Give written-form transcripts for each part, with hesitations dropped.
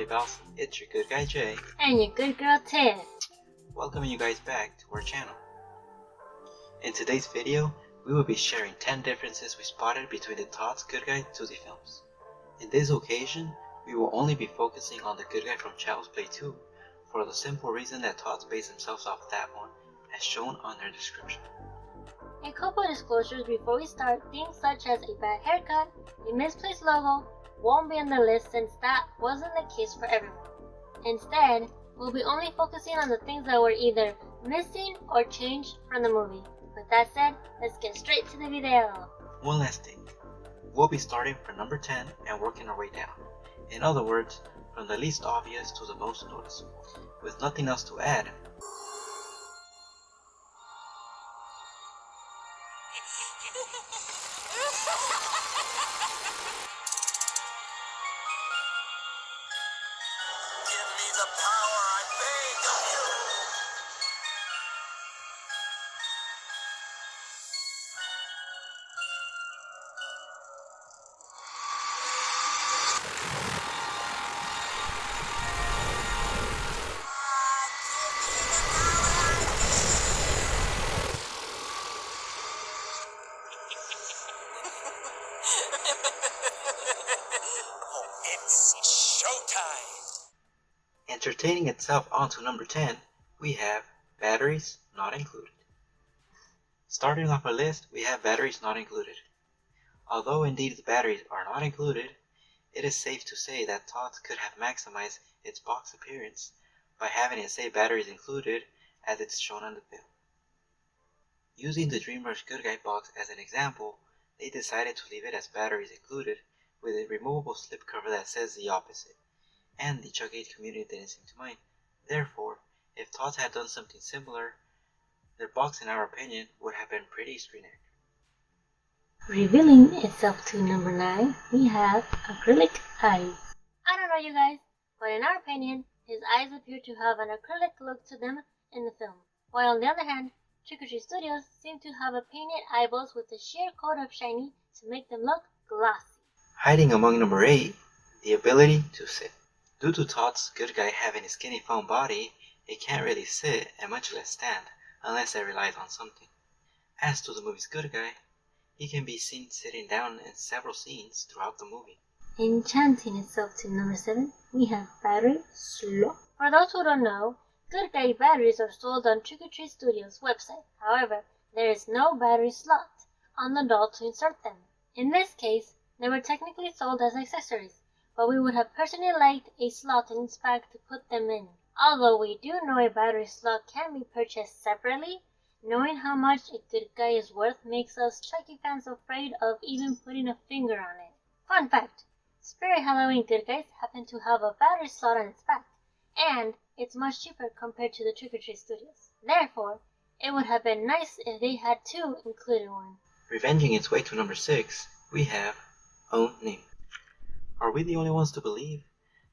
PlayPals, it's your good guy Jay. And your good girl Tim. Welcoming you guys back to our channel. In today's video, we will be sharing 10 differences we spotted between the Todd's Good Guy 2D films. In this occasion, we will only be focusing on the Good Guy from Child's Play 2 for the simple reason that Todd's based themselves off that one, as shown on their description. A couple disclosures before we start. Things such as a bad haircut, a misplaced logo, won't be on the list since that wasn't the case for everyone. Instead, we'll be only focusing on the things that were either missing or changed from the movie. With that said, let's get straight to the video. One last thing, we'll be starting from number 10 and working our way down. In other words, from the least obvious to the most noticeable. With nothing else to add, Give me the power, I beg of you! Oh, it's showtime! entertaining itself onto number 10, we have batteries not included. Starting off our list, we have batteries not included. Although indeed the batteries are not included, it is safe to say that Todd could have maximized its box appearance by having it say batteries included as it's shown on the film. Using the DreamWorks Good Guy box as an example, they decided to leave it as batteries included with a removable slipcover that says the opposite, and the Chucky community didn't seem to mind. Therefore, if Todd had done something similar, their box in our opinion would have been pretty screen accurate. Revealing itself to number 9, we have Acrylic Eyes. I don't know you guys, but in our opinion, his eyes appear to have an acrylic look to them in the film, while on the other hand, Trick-or-Treat Studios seem to have painted eyeballs with a sheer coat of shiny to make them look glossy. Hiding among number 8, the ability to sit. Due to Todd's Good Guy having a skinny foam body, it can't really sit and much less stand unless it relies on something. As to the movie's Good Guy, he can be seen sitting down in several scenes throughout the movie. Enchanting itself to number 7, we have Battery Slot. For those who don't know, Good Guy batteries are sold on Trick-or-Treat Studios' website. However, there is no battery slot on the doll to insert them. In this case, they were technically sold as accessories, but we would have personally liked a slot in spec to put them in. Although we do know a battery slot can be purchased separately, knowing how much a Good Guy is worth makes us Chucky fans afraid of even putting a finger on it. Fun fact, Spirit Halloween Good Guys happen to have a battery slot on its back, and it's much cheaper compared to the Trick-or-Treat Studios. Therefore, it would have been nice if they had two included one. Revenging its way to number 6, we have Own Name. Are we the only ones to believe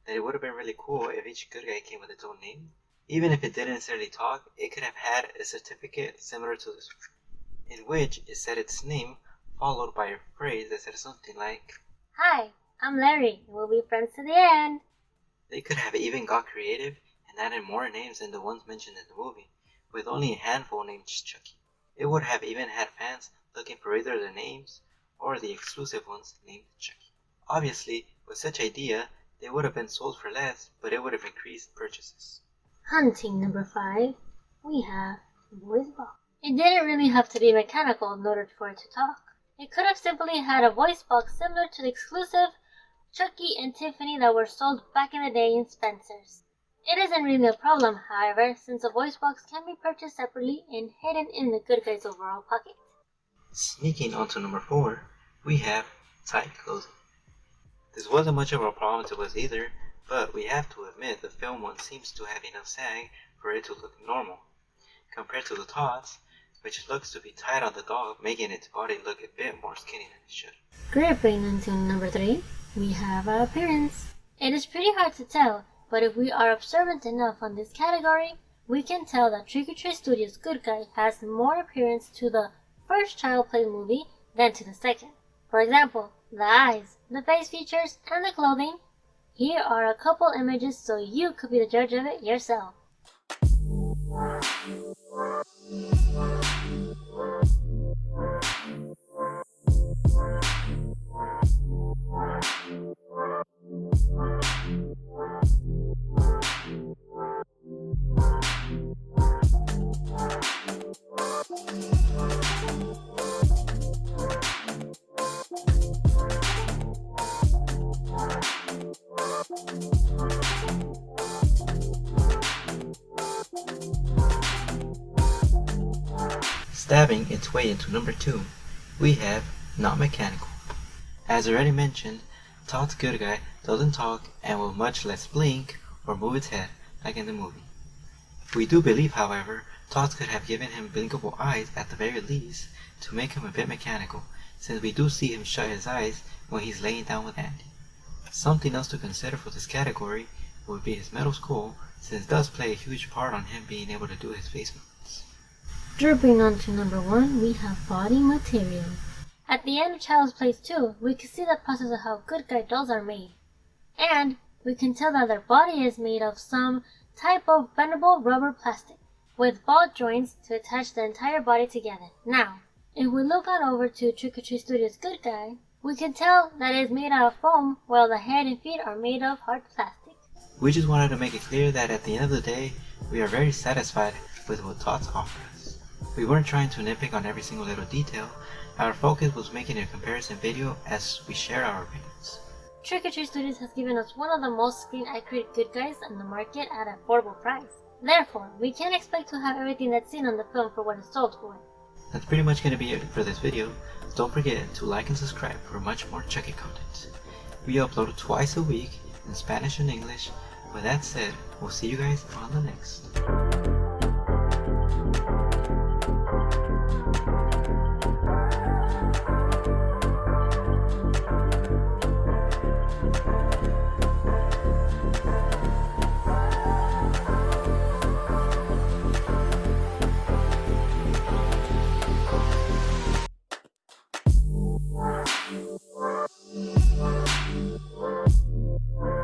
that it would have been really cool if each Good Guy came with its own name? Even if it didn't necessarily talk, it could have had a certificate similar to this one, in which it said its name followed by a phrase that said something like, Hi, I'm Larry, and we'll be friends to the end. They could have even got creative and added more names than the ones mentioned in the movie, with only a handful named Chucky. It would have even had fans looking for either the names or the exclusive ones named Chucky. Obviously, with such idea, they would have been sold for less, but it would have increased purchases. Hunting number 5, we have Voice Box. It didn't really have to be mechanical in order for it to talk. It could have simply had a voice box similar to the exclusive Chucky and Tiffany that were sold back in the day in Spencer's. It isn't really a problem, however, since a voice box can be purchased separately and hidden in the Good Guy's overall pocket. Sneaking onto number 4, we have tight clothing. This wasn't much of a problem to us either, but we have to admit the film one seems to have enough sag for it to look normal, compared to the Todd's, which looks to be tight on the dog, making its body look a bit more skinny than it should. Gripping into number 3, we have our appearance. It is pretty hard to tell, but if we are observant enough on this category, we can tell that Trick-or-Treat Studios' Good Guy has more appearance to the first Child Play movie than to the second. For example, the eyes, the face features, and the clothing, Here are a couple images so you could be the judge of it yourself. Stabbing its way into number 2, we have not mechanical. As already mentioned, Todd's good guy doesn't talk and will much less blink or move its head like in the movie. We do believe, however, Todd could have given him blinkable eyes at the very least to make him a bit mechanical, since we do see him shut his eyes when he's laying down with Andy. Something else to consider for this category would be his metal skull, since it does play a huge part on him being able to do his face movements. Drooping on to number 1, we have body material. At the end of Child's Play 2, we can see the process of how Good Guy dolls are made. And we can tell that their body is made of some type of bendable rubber plastic, with ball joints to attach the entire body together. Now, if we look on over to Trick or Treat Studios' Good Guy, we can tell that it is made out of foam, while the head and feet are made of hard plastic. We just wanted to make it clear that at the end of the day, we are very satisfied with what Tots offered us. We weren't trying to nitpick on every single little detail. Our focus was making a comparison video as we share our opinions. Trick or Treat Studios has given us one of the most screen accurate Good Guys on the market at an affordable price. Therefore, we can't expect to have everything that's seen on the film for what it's sold for. That's pretty much going to be it for this video. Don't forget to like and subscribe for much more Chucky content. We upload twice a week in Spanish and English. With that said, we'll see you guys on the next.